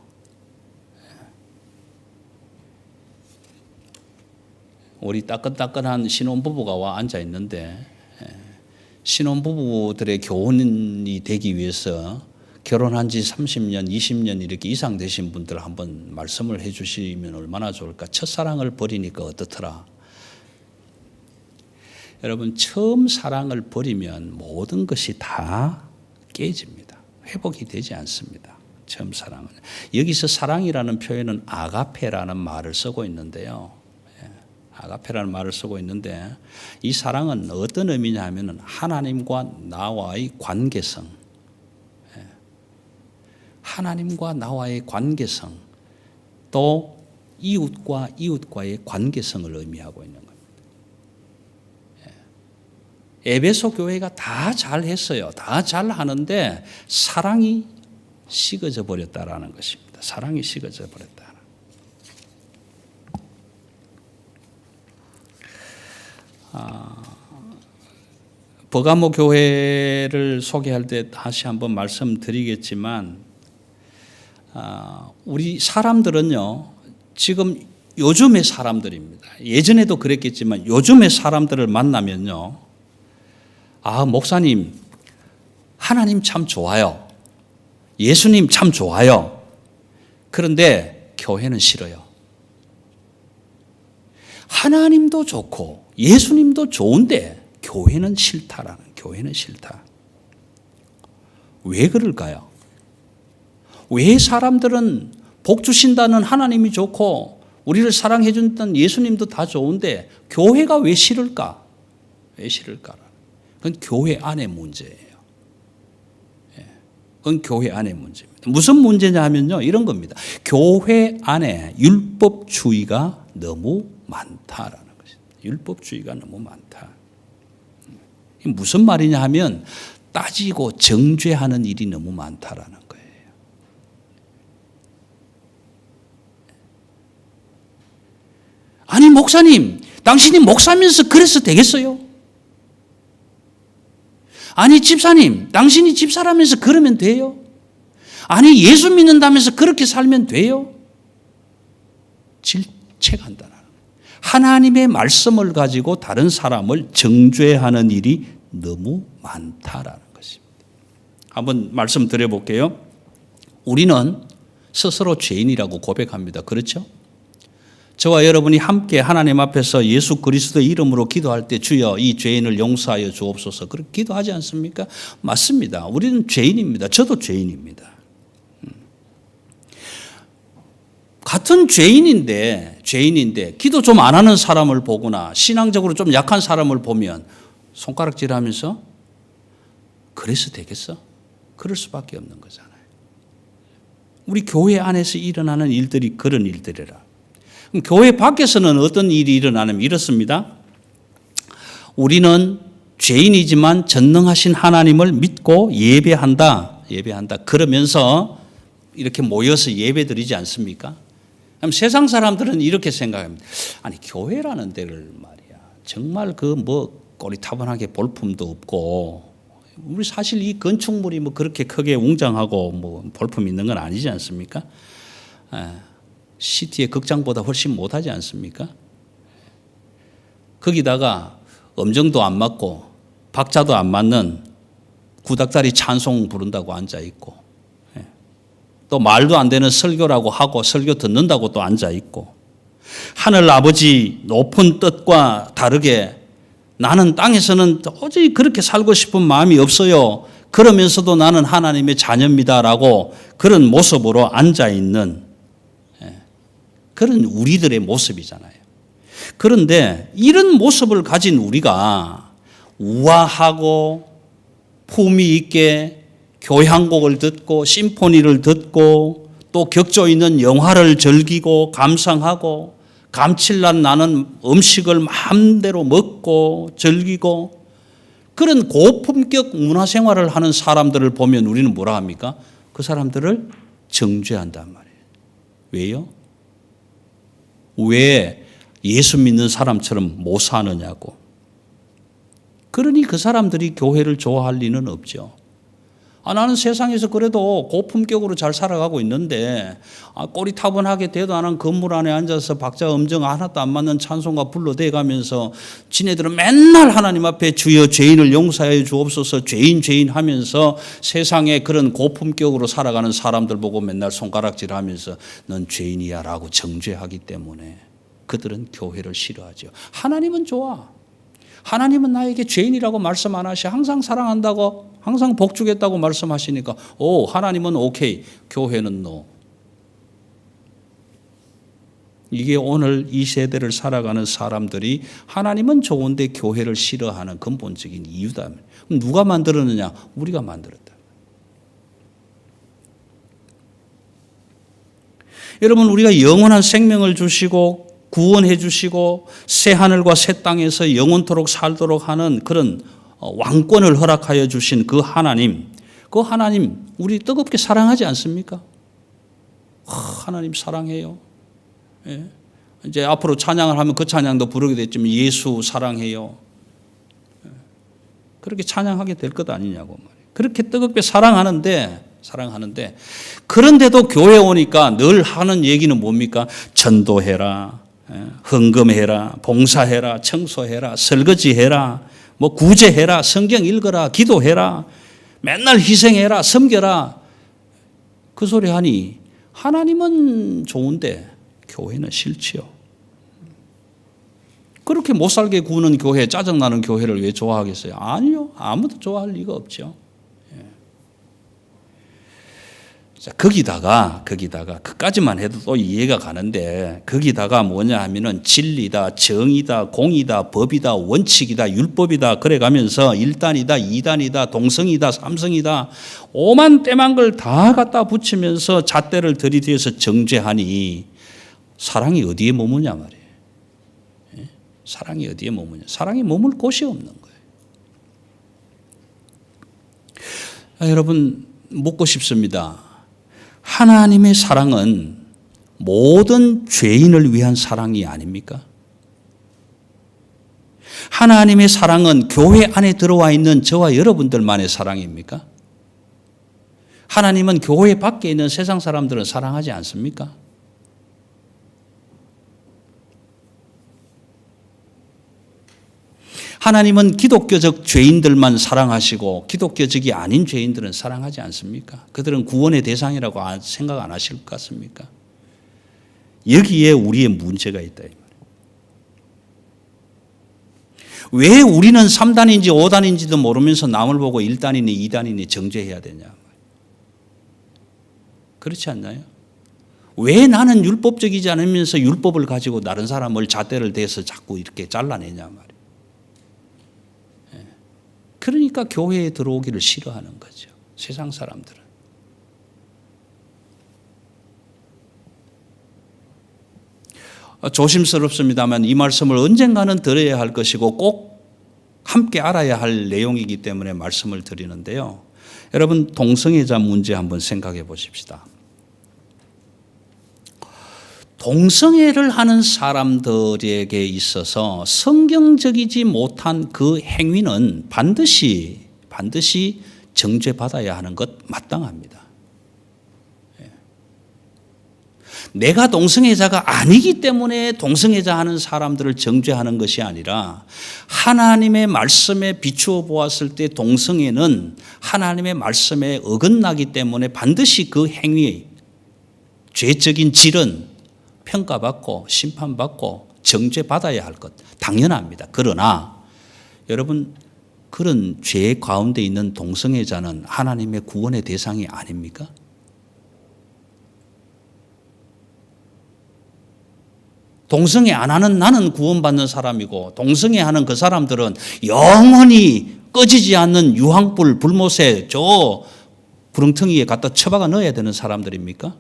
우리 따끈따끈한 신혼부부가 와 앉아 있는데 신혼부부들의 교훈이 되기 위해서 결혼한 지 30년, 20년 이렇게 이상 되신 분들 한번 말씀을 해 주시면 얼마나 좋을까. 첫사랑을 버리니까 어떻더라. 여러분, 처음 사랑을 버리면 모든 것이 다 깨집니다. 회복이 되지 않습니다. 처음 사랑은. 여기서 사랑이라는 표현은 아가페라는 말을 쓰고 있는데요. 아가페라는 말을 쓰고 있는데 이 사랑은 어떤 의미냐 하면 하나님과 나와의 관계성, 하나님과 나와의 관계성, 또 이웃과 이웃과의 관계성을 의미하고 있는 겁니다. 에베소 교회가 다 잘했어요. 다 잘하는데 사랑이 식어져 버렸다라는 것입니다. 사랑이 식어져 버렸다. 버가모 교회를 소개할 때 다시 한번 말씀드리겠지만 우리 사람들은요 지금 요즘의 사람들입니다. 예전에도 그랬겠지만 요즘의 사람들을 만나면요 목사님 하나님 참 좋아요. 예수님 참 좋아요. 그런데 교회는 싫어요. 하나님도 좋고 예수님도 좋은데 교회는 싫다라는, 교회는 싫다. 왜 그럴까요? 왜 사람들은 복 주신다는 하나님이 좋고 우리를 사랑해 준다는 예수님도 다 좋은데 교회가 왜 싫을까? 왜 싫을까? 그건 교회 안의 문제예요. 그건 교회 안의 문제입니다. 무슨 문제냐 하면요 이런 겁니다. 교회 안에 율법주의가 너무 많다라는 것입니다. 율법주의가 너무 많다. 무슨 말이냐 하면 따지고 정죄하는 일이 너무 많다라는 거예요. 아니 목사님, 당신이 목사면서 그래서 되겠어요? 아니 집사님, 당신이 집사라면서 그러면 돼요? 아니 예수 믿는다면서 그렇게 살면 돼요? 질책한다는 거예요. 하나님의 말씀을 가지고 다른 사람을 정죄하는 일이 너무 많다라는 것입니다. 한번 말씀 드려볼게요. 우리는 스스로 죄인이라고 고백합니다. 그렇죠? 저와 여러분이 함께 하나님 앞에서 예수 그리스도의 이름으로 기도할 때 주여 이 죄인을 용서하여 주옵소서 그렇게 기도하지 않습니까? 맞습니다. 우리는 죄인입니다. 저도 죄인입니다. 같은 죄인인데 기도 좀 안 하는 사람을 보거나 신앙적으로 좀 약한 사람을 보면 손가락질하면서 그래서 되겠어? 그럴 수밖에 없는 거잖아요. 우리 교회 안에서 일어나는 일들이 그런 일들이라. 그럼 교회 밖에서는 어떤 일이 일어나냐면 이렇습니다. 우리는 죄인이지만 전능하신 하나님을 믿고 예배한다. 그러면서 이렇게 모여서 예배드리지 않습니까? 그럼 세상 사람들은 이렇게 생각합니다. 아니 교회라는 데를 말이야 정말 그 뭐 꼬리타분하게 볼품도 없고 우리 사실 이 건축물이 뭐 그렇게 크게 웅장하고 뭐 볼품 있는 건 아니지 않습니까? 시티의 극장보다 훨씬 못하지 않습니까? 거기다가 음정도 안 맞고 박자도 안 맞는 구닥다리 찬송 부른다고 앉아 있고 또 말도 안 되는 설교라고 하고 설교 듣는다고 또 앉아 있고 하늘 아버지 높은 뜻과 다르게 나는 땅에서는 도저히 그렇게 살고 싶은 마음이 없어요. 그러면서도 나는 하나님의 자녀입니다라고 그런 모습으로 앉아 있는 그런 우리들의 모습이잖아요. 그런데 이런 모습을 가진 우리가 우아하고 품위 있게 교향곡을 듣고 심포니를 듣고 또 격조 있는 영화를 즐기고 감상하고 감칠맛 나는 음식을 마음대로 먹고 즐기고 그런 고품격 문화생활을 하는 사람들을 보면 우리는 뭐라 합니까? 그 사람들을 정죄한단 말이에요. 왜요? 왜 예수 믿는 사람처럼 못 사느냐고. 그러니 그 사람들이 교회를 좋아할 리는 없죠. 나는 세상에서 그래도 고품격으로 잘 살아가고 있는데 꼬리타분하게 대도 안 한 건물 안에 앉아서 박자 음정 하나도 안 맞는 찬송가 불러대가면서 지네들은 맨날 하나님 앞에 주여 죄인을 용서해 주옵소서 죄인 하면서 세상에 그런 고품격으로 살아가는 사람들 보고 맨날 손가락질하면서 넌 죄인이야 라고 정죄하기 때문에 그들은 교회를 싫어하죠. 하나님은 좋아. 하나님은 나에게 죄인이라고 말씀 안 하시 항상 사랑한다고 항상 복 주겠다고 말씀하시니까 하나님은 오케이 교회는 노. 이게 오늘 이 세대를 살아가는 사람들이 하나님은 좋은데 교회를 싫어하는 근본적인 이유다. 그럼 누가 만들었느냐? 우리가 만들었다. 여러분 우리가 영원한 생명을 주시고 구원해 주시고 새 하늘과 새 땅에서 영원토록 살도록 하는 그런 왕권을 허락하여 주신 그 하나님 우리 뜨겁게 사랑하지 않습니까? 하나님 사랑해요. 예. 이제 앞으로 찬양을 하면 그 찬양도 부르게 됐지만 예수 사랑해요. 그렇게 찬양하게 될 것 아니냐고 말이에요. 그렇게 뜨겁게 사랑하는데 그런데도 교회 오니까 늘 하는 얘기는 뭡니까? 전도해라. 헌금해라, 봉사해라, 청소해라, 설거지해라, 뭐 구제해라, 성경 읽어라, 기도해라, 맨날 희생해라, 섬겨라. 그 소리 하니 하나님은 좋은데 교회는 싫지요. 그렇게 못 살게 구는 교회, 짜증나는 교회를 왜 좋아하겠어요? 아니요, 아무도 좋아할 리가 없죠. 자, 거기다가 그까지만 해도 또 이해가 가는데 거기다가 뭐냐 하면은 진리다, 정의다, 공의다, 법이다, 원칙이다, 율법이다 그래가면서 1단이다, 2단이다, 동성이다, 삼성이다 오만 때만 걸 다 갖다 붙이면서 잣대를 들이대서 정죄하니 사랑이 어디에 머무냐 말이에요. 사랑이 어디에 머무냐. 사랑이 머물 곳이 없는 거예요. 여러분 묻고 싶습니다. 하나님의 사랑은 모든 죄인을 위한 사랑이 아닙니까? 하나님의 사랑은 교회 안에 들어와 있는 저와 여러분들만의 사랑입니까? 하나님은 교회 밖에 있는 세상 사람들은 사랑하지 않습니까? 하나님은 기독교적 죄인들만 사랑하시고 기독교적이 아닌 죄인들은 사랑하지 않습니까? 그들은 구원의 대상이라고 생각 안 하실 것 같습니까? 여기에 우리의 문제가 있다. 왜 우리는 3단인지 5단인지도 모르면서 남을 보고 1단이니 2단이니 정죄해야 되냐. 그렇지 않나요? 왜 나는 율법적이지 않으면서 율법을 가지고 다른 사람을 잣대를 대서 자꾸 이렇게 잘라내냐 말이에요. 그러니까 교회에 들어오기를 싫어하는 거죠. 세상 사람들은. 조심스럽습니다만 이 말씀을 언젠가는 들어야 할 것이고 꼭 함께 알아야 할 내용이기 때문에 말씀을 드리는데요. 여러분, 동성애자 문제 한번 생각해 보십시다. 동성애를 하는 사람들에게 있어서 성경적이지 못한 그 행위는 반드시 정죄받아야 하는 것 마땅합니다. 내가 동성애자가 아니기 때문에 동성애자 하는 사람들을 정죄하는 것이 아니라 하나님의 말씀에 비추어 보았을 때 동성애는 하나님의 말씀에 어긋나기 때문에 반드시 그 행위의 죄적인 질은 평가받고 심판받고 정죄받아야 할 것 당연합니다. 그러나 여러분, 그런 죄 가운데 있는 동성애자는 하나님의 구원의 대상이 아닙니까? 동성애 안 하는 나는 구원받는 사람이고 동성애 하는 그 사람들은 영원히 꺼지지 않는 유황불 불못에 저 구렁텅이에 갖다 처박아 넣어야 되는 사람들입니까?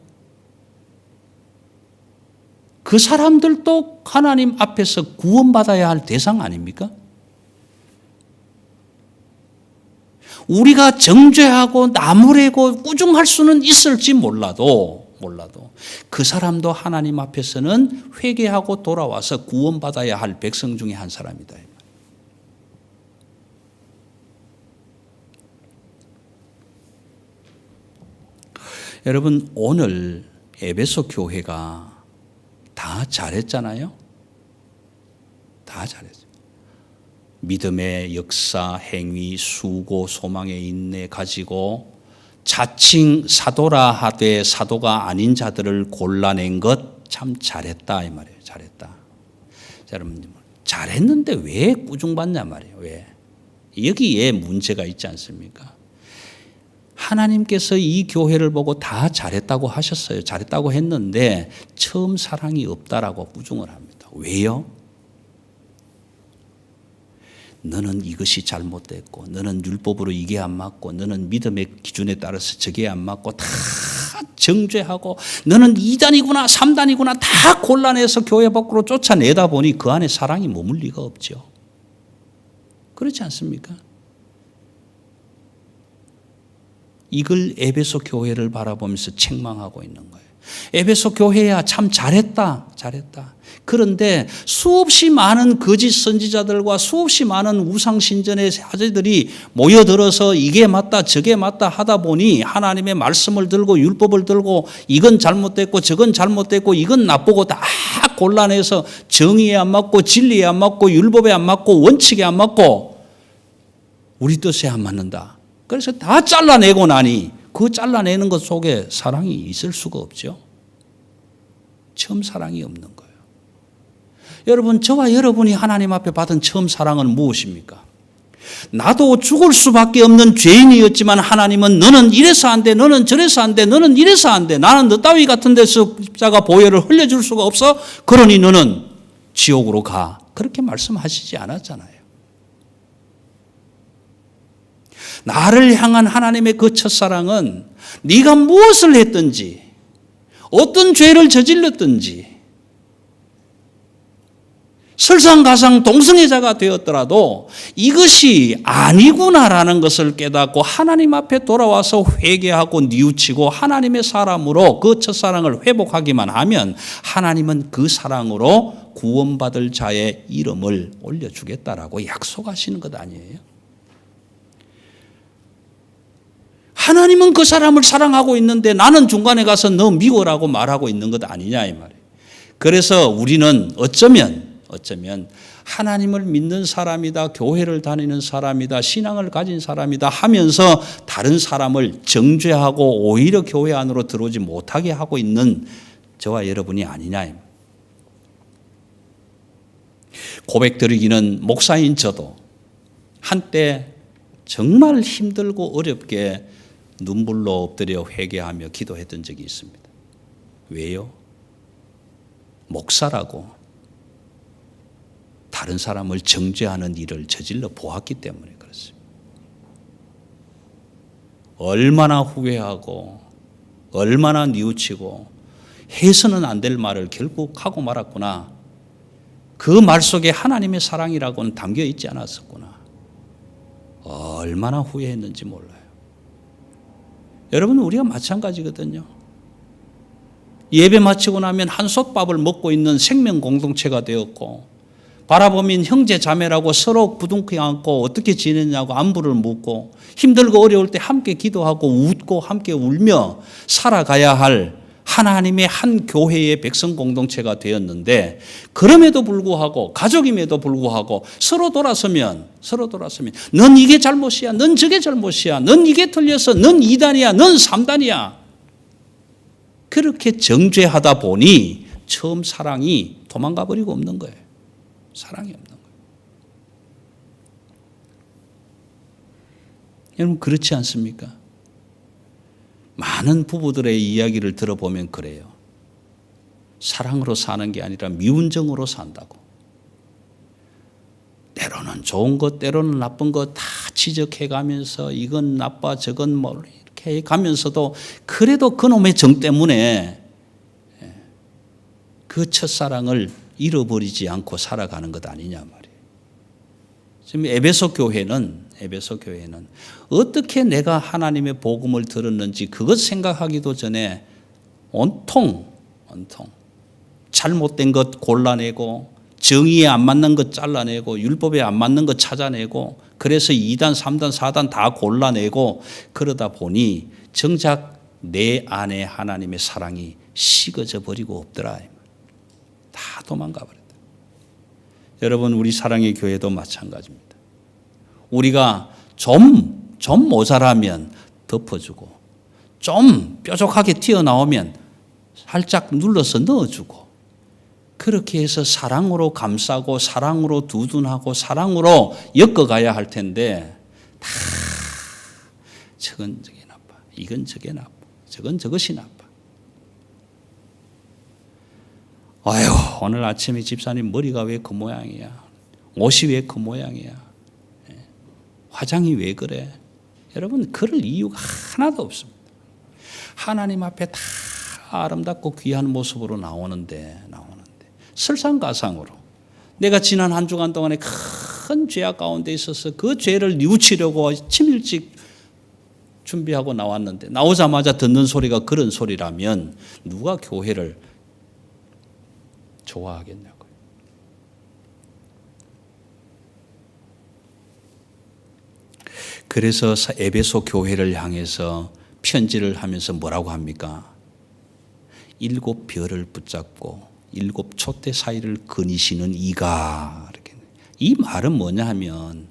그 사람들도 하나님 앞에서 구원받아야 할 대상 아닙니까? 우리가 정죄하고 나무래고 꾸중할 수는 있을지 몰라도 그 사람도 하나님 앞에서는 회개하고 돌아와서 구원받아야 할 백성 중에 한 사람이다. 여러분, 오늘 에베소 교회가 다 잘했잖아요. 다 잘했어요. 믿음의 역사, 행위, 수고, 소망의 인내 가지고 자칭 사도라 하되 사도가 아닌 자들을 골라낸 것 참 잘했다 이 말이에요. 잘했다. 자, 여러분, 잘했는데 왜 꾸중받냐 말이에요. 왜? 여기에 문제가 있지 않습니까? 하나님께서 이 교회를 보고 다 잘했다고 하셨어요. 잘했다고 했는데 처음 사랑이 없다라고 꾸중을 합니다. 왜요? 너는 이것이 잘못됐고 너는 율법으로 이게 안 맞고 너는 믿음의 기준에 따라서 저게 안 맞고 다 정죄하고 너는 2단이구나 3단이구나 다 골라내서 교회 밖으로 쫓아내다 보니 그 안에 사랑이 머물 리가 없죠. 그렇지 않습니까? 이걸 에베소 교회를 바라보면서 책망하고 있는 거예요. 에베소 교회야 참 잘했다. 그런데 수없이 많은 거짓 선지자들과 수없이 많은 우상신전의 사제들이 모여들어서 이게 맞다 저게 맞다 하다 보니 하나님의 말씀을 들고 율법을 들고 이건 잘못됐고 저건 잘못됐고 이건 나쁘고 다 골라내서 정의에 안 맞고 진리에 안 맞고 율법에 안 맞고 원칙에 안 맞고 우리 뜻에 안 맞는다. 그래서 다 잘라내고 나니 그 잘라내는 것 속에 사랑이 있을 수가 없죠. 처음 사랑이 없는 거예요. 여러분, 저와 여러분이 하나님 앞에 받은 처음 사랑은 무엇입니까? 나도 죽을 수밖에 없는 죄인이었지만 하나님은 너는 이래서 안 돼, 너는 저래서 안 돼, 너는 이래서 안 돼. 나는 너 따위 같은 데서 십자가 보혈을 흘려줄 수가 없어. 그러니 너는 지옥으로 가. 그렇게 말씀하시지 않았잖아요. 나를 향한 하나님의 그 첫사랑은 네가 무엇을 했든지 어떤 죄를 저질렀든지 설상가상 동성애자가 되었더라도 이것이 아니구나라는 것을 깨닫고 하나님 앞에 돌아와서 회개하고 뉘우치고 하나님의 사람으로 그 첫사랑을 회복하기만 하면 하나님은 그 사랑으로 구원받을 자의 이름을 올려주겠다라고 약속하시는 것 아니에요? 하나님은 그 사람을 사랑하고 있는데 나는 중간에 가서 너 미워라고 말하고 있는 것 아니냐 이 말이에요. 그래서 우리는 어쩌면 하나님을 믿는 사람이다, 교회를 다니는 사람이다, 신앙을 가진 사람이다 하면서 다른 사람을 정죄하고 오히려 교회 안으로 들어오지 못하게 하고 있는 저와 여러분이 아니냐. 고백드리기는 목사인 저도 한때 정말 힘들고 어렵게 눈물로 엎드려 회개하며 기도했던 적이 있습니다. 왜요? 목사라고 다른 사람을 정죄하는 일을 저질러 보았기 때문에 그렇습니다. 얼마나 후회하고 얼마나 뉘우치고 해서는 안 될 말을 결국 하고 말았구나. 그 말 속에 하나님의 사랑이라고는 담겨 있지 않았었구나. 얼마나 후회했는지 몰라요. 여러분, 우리가 마찬가지거든요. 예배 마치고 나면 한솥밥을 먹고 있는 생명 공동체가 되었고, 바라보면 형제 자매라고 서로 부둥켜 안고 어떻게 지냈냐고 안부를 묻고, 힘들고 어려울 때 함께 기도하고 웃고 함께 울며 살아가야 할 하나님의 한 교회의 백성 공동체가 되었는데, 그럼에도 불구하고 가족임에도 불구하고 서로 돌아서면 넌 이게 잘못이야, 넌 저게 잘못이야, 넌 이게 틀려서 넌 2단이야, 넌 3단이야. 그렇게 정죄하다 보니 처음 사랑이 도망가 버리고 없는 거예요. 사랑이 없는 거예요. 여러분, 그렇지 않습니까? 많은 부부들의 이야기를 들어보면 그래요. 사랑으로 사는 게 아니라 미운정으로 산다고. 때로는 좋은 것, 때로는 나쁜 것 다 지적해가면서 이건 나빠, 저건 뭐 이렇게 해가면서도 그래도 그놈의 정 때문에 그 첫사랑을 잃어버리지 않고 살아가는 것 아니냐 말이에요. 지금 에베소 교회는 어떻게 내가 하나님의 복음을 들었는지 그것 생각하기도 전에 온통 잘못된 것 골라내고 정의에 안 맞는 것 잘라내고 율법에 안 맞는 것 찾아내고 그래서 2단, 3단, 4단 다 골라내고 그러다 보니 정작 내 안에 하나님의 사랑이 식어져 버리고 없더라. 다 도망가 버렸다. 여러분, 우리 사랑의 교회도 마찬가지입니다. 우리가 좀 모자라면 덮어주고 좀 뾰족하게 튀어나오면 살짝 눌러서 넣어주고 그렇게 해서 사랑으로 감싸고 사랑으로 두둔하고 사랑으로 엮어가야 할 텐데 다 저건 저게 나빠, 이건 저게 나빠, 저건 저것이 나빠. 아유, 오늘 아침에 집사님 머리가 왜 그 모양이야, 옷이 왜 그 모양이야, 화장이 왜 그래. 여러분, 그럴 이유가 하나도 없습니다. 하나님 앞에 다 아름답고 귀한 모습으로 나오는데 설상가상으로 내가 지난 한 주간 동안에 큰 죄악 가운데 있어서 그 죄를 뉘우치려고 아침 일찍 준비하고 나왔는데 나오자마자 듣는 소리가 그런 소리라면 누가 교회를 좋아하겠냐고요. 그래서 에베소 교회를 향해서 편지를 하면서 뭐라고 합니까? 7 별을 붙잡고 7 촛대 사이를 거니시는 이가. 이렇게. 이 말은 뭐냐 하면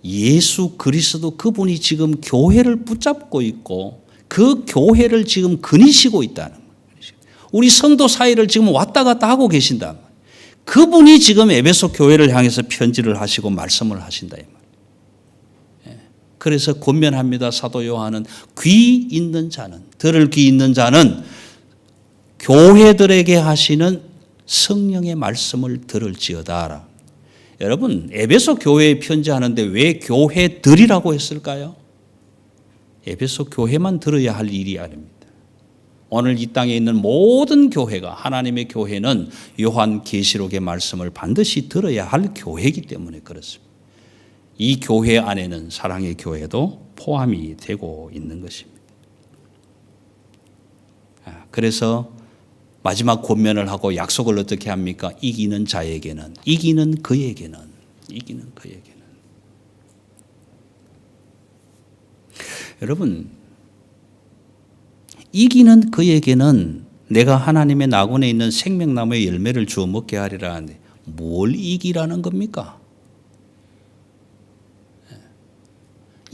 예수 그리스도 그분이 지금 교회를 붙잡고 있고 그 교회를 지금 거니시고 있다는 거예요. 우리 성도 사이를 지금 왔다 갔다 하고 계신다. 그분이 지금 에베소 교회를 향해서 편지를 하시고 말씀을 하신다. 그래서 권면합니다. 사도 요한은 귀 있는 자는, 들을 귀 있는 자는 교회들에게 하시는 성령의 말씀을 들을지어다. 여러분, 에베소 교회에 편지하는데 왜 교회들이라고 했을까요? 에베소 교회만 들어야 할 일이 아닙니다. 오늘 이 땅에 있는 모든 교회가, 하나님의 교회는 요한 계시록의 말씀을 반드시 들어야 할 교회이기 때문에 그렇습니다. 이 교회 안에는 사랑의 교회도 포함이 되고 있는 것입니다. 그래서 마지막 권면을 하고 약속을 어떻게 합니까? 이기는 자에게는, 이기는 그에게는. 여러분, 이기는 그에게는 내가 하나님의 낙원에 있는 생명나무의 열매를 주어 먹게 하리라 하는데 뭘 이기라는 겁니까?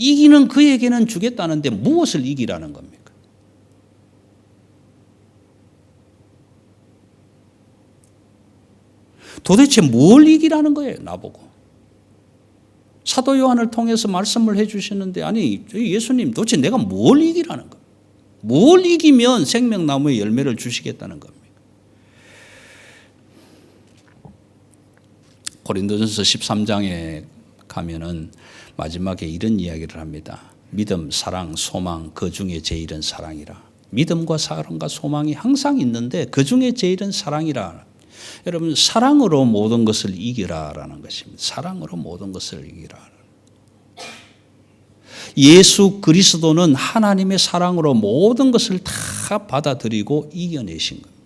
이기는 그에게는 주겠다는데 무엇을 이기라는 겁니까? 도대체 뭘 이기라는 거예요, 나보고. 사도 요한을 통해서 말씀을 해 주시는데, 아니 예수님 도대체 내가 뭘 이기라는 거예요? 뭘 이기면 생명나무의 열매를 주시겠다는 겁니까? 고린도전서 13장에 가면은 마지막에 이런 이야기를 합니다. 믿음, 사랑, 소망, 그 중에 제일은 사랑이라. 믿음과 사랑과 소망이 항상 있는데 그 중에 제일은 사랑이라. 여러분, 사랑으로 모든 것을 이기라라는 것입니다. 사랑으로 모든 것을 이기라. 예수 그리스도는 하나님의 사랑으로 모든 것을 다 받아들이고 이겨내신 겁니다.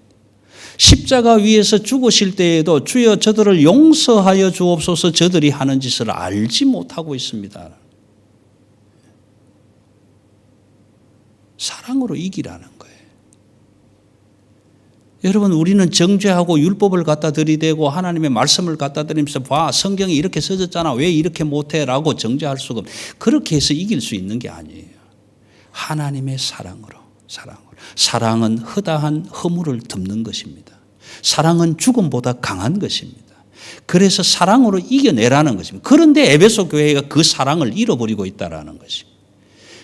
십자가 위에서 죽으실 때에도 주여 저들을 용서하여 주옵소서, 저들이 하는 짓을 알지 못하고 있습니다. 사랑으로 이기라는 거예요. 여러분, 우리는 정죄하고 율법을 갖다 들이대고 하나님의 말씀을 갖다 드리면서 봐, 성경에 이렇게 써졌잖아, 왜 이렇게 못해? 라고 정죄할 수가 없어요. 그렇게 해서 이길 수 있는 게 아니에요. 하나님의 사랑으로. 사랑은 허다한 허물을 덮는 것입니다. 사랑은 죽음보다 강한 것입니다. 그래서 사랑으로 이겨내라는 것입니다. 그런데 에베소 교회가 그 사랑을 잃어버리고 있다는 것입니다.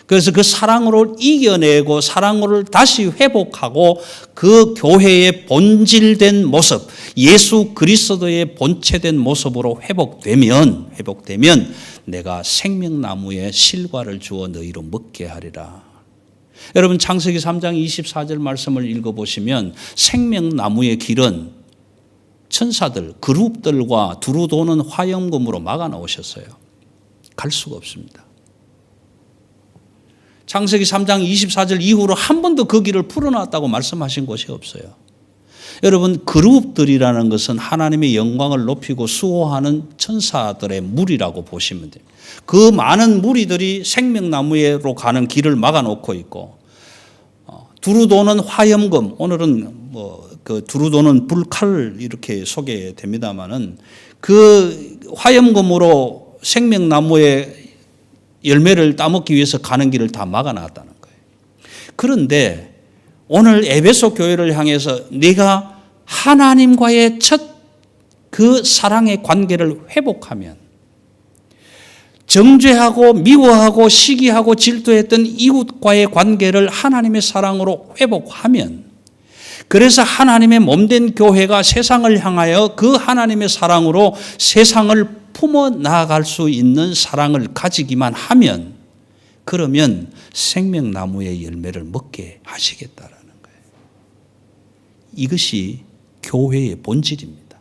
그래서 그 사랑으로 이겨내고 사랑으로 다시 회복하고 그 교회의 본질된 모습, 예수 그리스도의 본체된 모습으로 회복되면 내가 생명나무에 실과를 주어 너희로 먹게 하리라. 여러분, 창세기 3장 24절 말씀을 읽어보시면 생명나무의 길은 천사들, 그룹들과 두루 도는 화염금으로 막아 놓으셨어요. 갈 수가 없습니다. 창세기 3장 24절 이후로 한 번도 그 길을 풀어놨다고 말씀하신 곳이 없어요. 여러분, 그룹들이라는 것은 하나님의 영광을 높이고 수호하는 천사들의 무리라고 보시면 돼요. 그 많은 무리들이 생명나무로 가는 길을 막아놓고 있고, 두루 도는 화염금, 오늘은 그 두루 도는 불칼 이렇게 소개됩니다만은 그 화염금으로 생명나무의 열매를 따먹기 위해서 가는 길을 다 막아놨다는 거예요. 그런데 오늘 에베소 교회를 향해서 네가 하나님과의 첫 그 사랑의 관계를 회복하면, 정죄하고 미워하고 시기하고 질투했던 이웃과의 관계를 하나님의 사랑으로 회복하면, 그래서 하나님의 몸된 교회가 세상을 향하여 그 하나님의 사랑으로 세상을 품어 나아갈 수 있는 사랑을 가지기만 하면, 그러면 생명나무의 열매를 먹게 하시겠다라는 거예요. 이것이 교회의 본질입니다.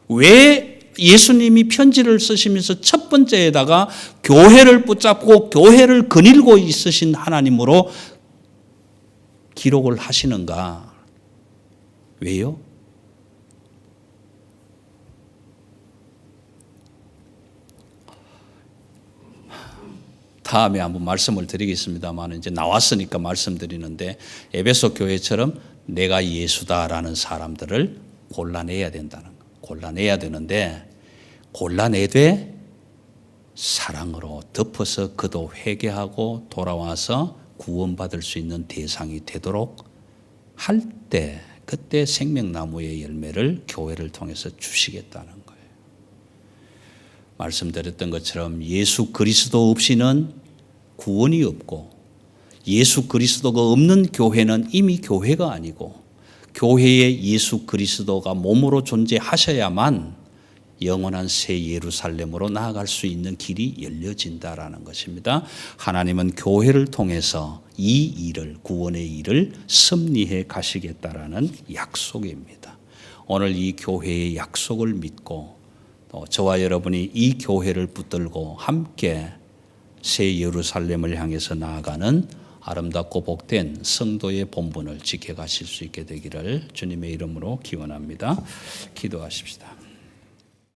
왜 예수님이 편지를 쓰시면서 첫 번째에다가 교회를 붙잡고 교회를 거닐고 있으신 하나님으로 기록을 하시는가? 왜요? 다음에 한번 말씀을 드리겠습니다만, 이제 나왔으니까 말씀드리는데, 에베소 교회처럼 내가 예수다라는 사람들을 골라내야 된다는 거. 골라내야 되는데, 골라내되 사랑으로 덮어서 그도 회개하고 돌아와서 구원받을 수 있는 대상이 되도록 할 때, 그때 생명나무의 열매를 교회를 통해서 주시겠다는 거예요. 말씀드렸던 것처럼 예수 그리스도 없이는 구원이 없고, 예수 그리스도가 없는 교회는 이미 교회가 아니고, 교회에 예수 그리스도가 몸으로 존재하셔야만 영원한 새 예루살렘으로 나아갈 수 있는 길이 열려진다라는 것입니다. 하나님은 교회를 통해서 이 일을, 구원의 일을 섭리해 가시겠다라는 약속입니다. 오늘 이 교회의 약속을 믿고 또 저와 여러분이 이 교회를 붙들고 함께 새 예루살렘을 향해서 나아가는 아름답고 복된 성도의 본분을 지켜가실 수 있게 되기를 주님의 이름으로 기원합니다. 기도하십시다.